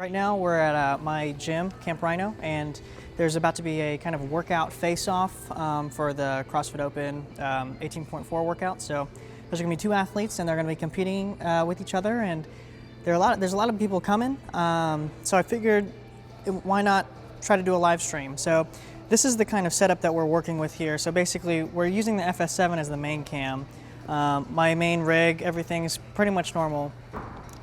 Right now we're at my gym, Camp Rhino, and there's about to be a kind of workout face-off for the CrossFit Open 18.4 workout. So there's going to be two athletes, and they're going to be competing with each other. And there's a lot of people coming. So I figured, why not try to do a live stream? So this is the kind of setup that we're working with here. So basically, we're using the FS7 as the main cam. My main rig, everything is pretty much normal,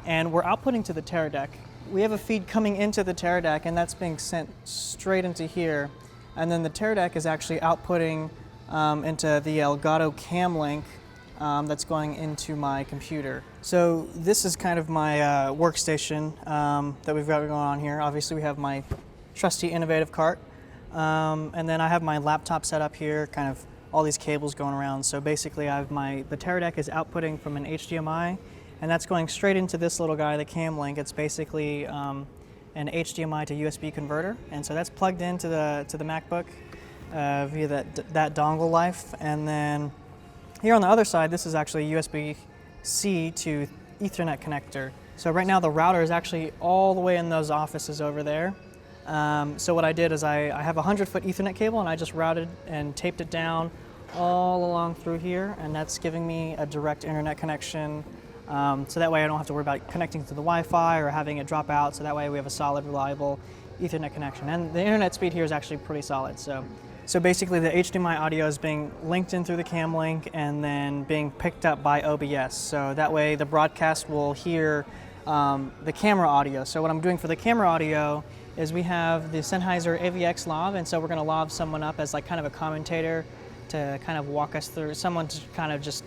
and we're outputting to the Terra deck. We have a feed coming into the Terra deck, and that's being sent straight into here. And then the Terra deck is actually outputting into the Elgato Cam Link that's going into my computer. So this is kind of my workstation that we've got going on here. Obviously, we have my trusty innovative cart. And then I have my laptop set up here, kind of all these cables going around. So basically, I have the Terra deck is outputting from an HDMI, and that's going straight into this little guy, the Cam Link. It's basically an HDMI to USB converter, and so that's plugged into the MacBook via that dongle life. And then here on the other side, this is actually a USB-C to Ethernet connector. So right now the router is actually all the way in those offices over there. So what I did is I have a 100-foot Ethernet cable, and I just routed and taped it down all along through here, and that's giving me a direct internet connection. So that way I don't have to worry about connecting to the Wi-Fi or having it drop out. So that way we have a solid, reliable Ethernet connection. And the internet speed here is actually pretty solid. So basically the HDMI audio is being linked in through the Cam Link and then being picked up by OBS. So that way the broadcast will hear the camera audio. So what I'm doing for the camera audio is we have the Sennheiser AVX lav, and so we're going to lav someone up as like kind of a commentator to kind of walk us through, someone to kind of just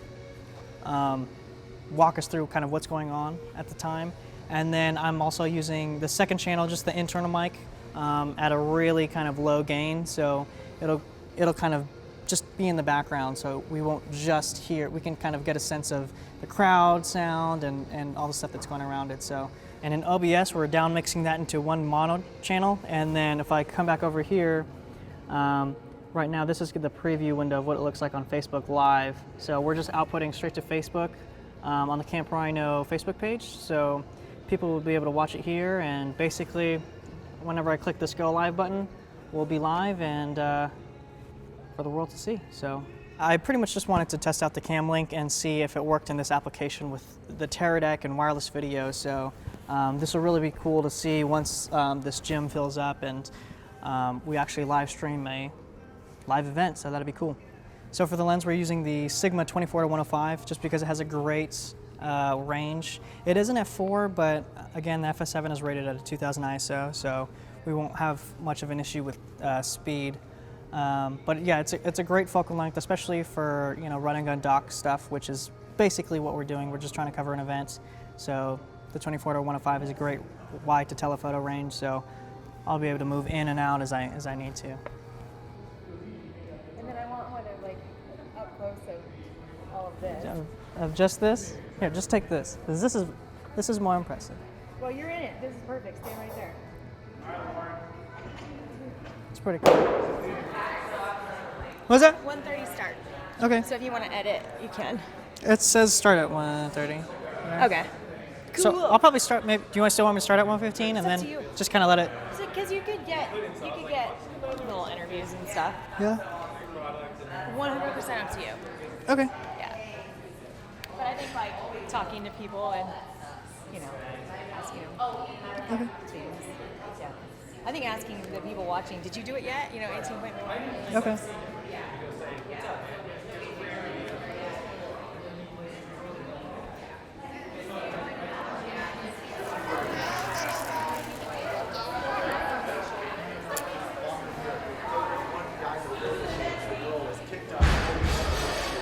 walk us through kind of what's going on at the time. And then I'm also using the second channel, just the internal mic, at a really kind of low gain, so it'll kind of just be in the background, so we won't just hear, we can kind of get a sense of the crowd sound and all the stuff that's going around it. So, and in OBS, we're down mixing that into one mono channel, and then if I come back over here, right now this is the preview window of what it looks like on Facebook Live. So we're just outputting straight to Facebook on the Camp Rhino Facebook page, so people will be able to watch it here, and basically whenever I click this go live button, we'll be live and for the world to see. So I pretty much just wanted to test out the Cam Link and see if it worked in this application with the Terra deck and wireless video. So this will really be cool to see once this gym fills up and we actually live stream a live event, so that'll be cool. So for the lens, we're using the Sigma 24-105 just because it has a great range. It is an f4, but again, the FS7 is rated at a 2000 ISO, so we won't have much of an issue with speed. But yeah, it's a great focal length, especially for run and gun dock stuff, which is basically what we're doing. We're just trying to cover an event. So the 24-105 is a great wide to telephoto range, so I'll be able to move in and out as I need to. And then I want one of like up close of all of this. Of just this? Here, just take this, because this is more impressive. Well, you're in it. This is perfect. Stand right there. It's pretty cool. What was that? 1:30 start. Okay. So if you want to edit, you can. It says start at 1:30. Yeah. Okay. Cool. So I'll probably start. Maybe. Do you still want me to start at 1:15 and then just kind of let it? Because you could get little interviews and stuff. Yeah. 100% up to you. Okay. Yeah. But I think like talking to people and asking them things. Yeah. I think asking the people watching, did you do it yet? 18.1. Okay.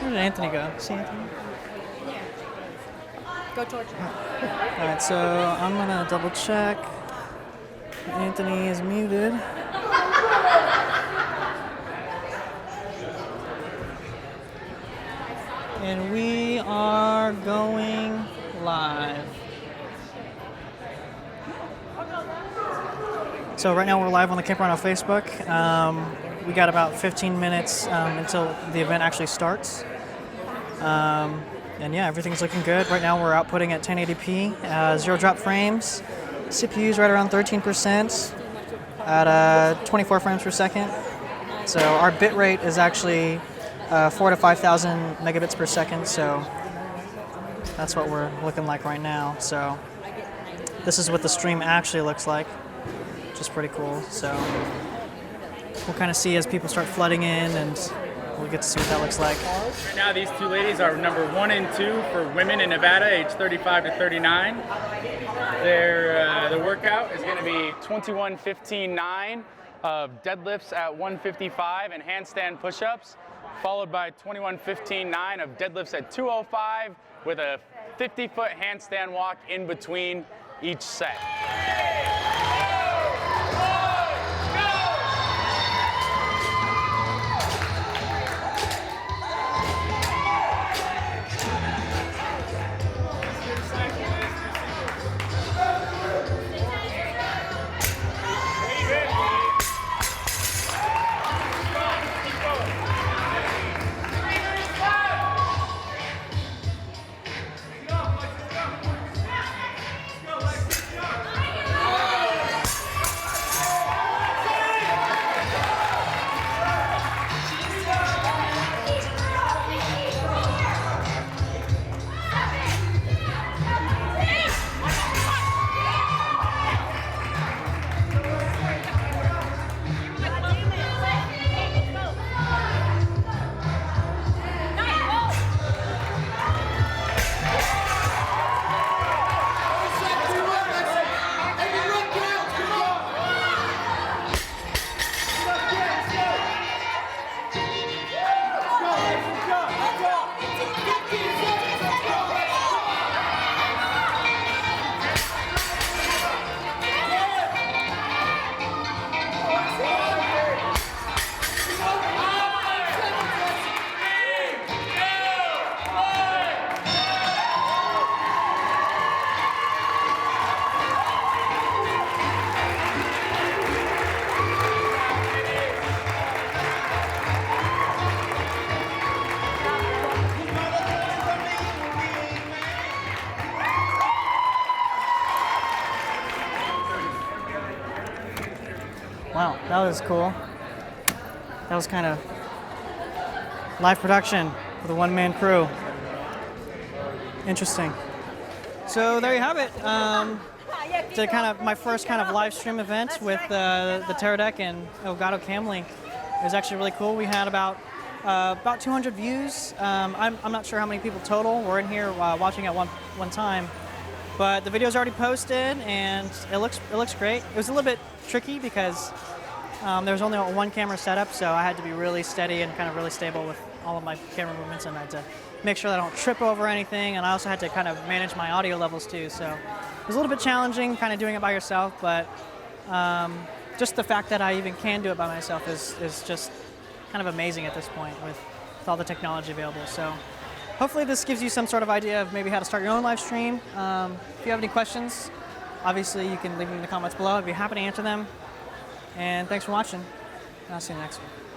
Where did Anthony go? See Anthony? Go towards him. All right, so I'm gonna double check. Anthony is muted. And we are going live. So right now we're live on the Camp Rhino Facebook. We got about 15 minutes until the event actually starts. And yeah, everything's looking good. Right now we're outputting at 1080p, zero drop frames. CPU is right around 13% at 24 frames per second. So our bit rate is actually 4,000 to 5,000 megabits per second. So that's what we're looking like right now. So this is what the stream actually looks like, which is pretty cool. So we'll kind of see as people start flooding in, and we'll get to see what that looks like. Right now, these two ladies are number 1 and 2 for women in Nevada, age 35 to 39. The workout is going to be 21-15-9 of deadlifts at 155 and handstand push-ups, followed by 21-15-9 of deadlifts at 205 with a 50-foot handstand walk in between each set. Wow, that was cool. That was kind of live production with a one-man crew. Interesting. So there you have it. To kind of my first kind of live stream event with the Teradek and Elgato Cam Link. It was actually really cool. We had about 200 views. I'm not sure how many people total were in here watching at one time. But the video's already posted, and it looks great. It was a little bit tricky because there was only a one camera setup, so I had to be really steady and kind of really stable with all of my camera movements, and I had to make sure that I don't trip over anything, and I also had to kind of manage my audio levels too. So it was a little bit challenging kind of doing it by yourself, but just the fact that I even can do it by myself is just kind of amazing at this point with all the technology available. So hopefully this gives you some sort of idea of maybe how to start your own live stream. If you have any questions, obviously you can leave them in the comments below. I'd be happy to answer them. And thanks for watching. I'll see you next one.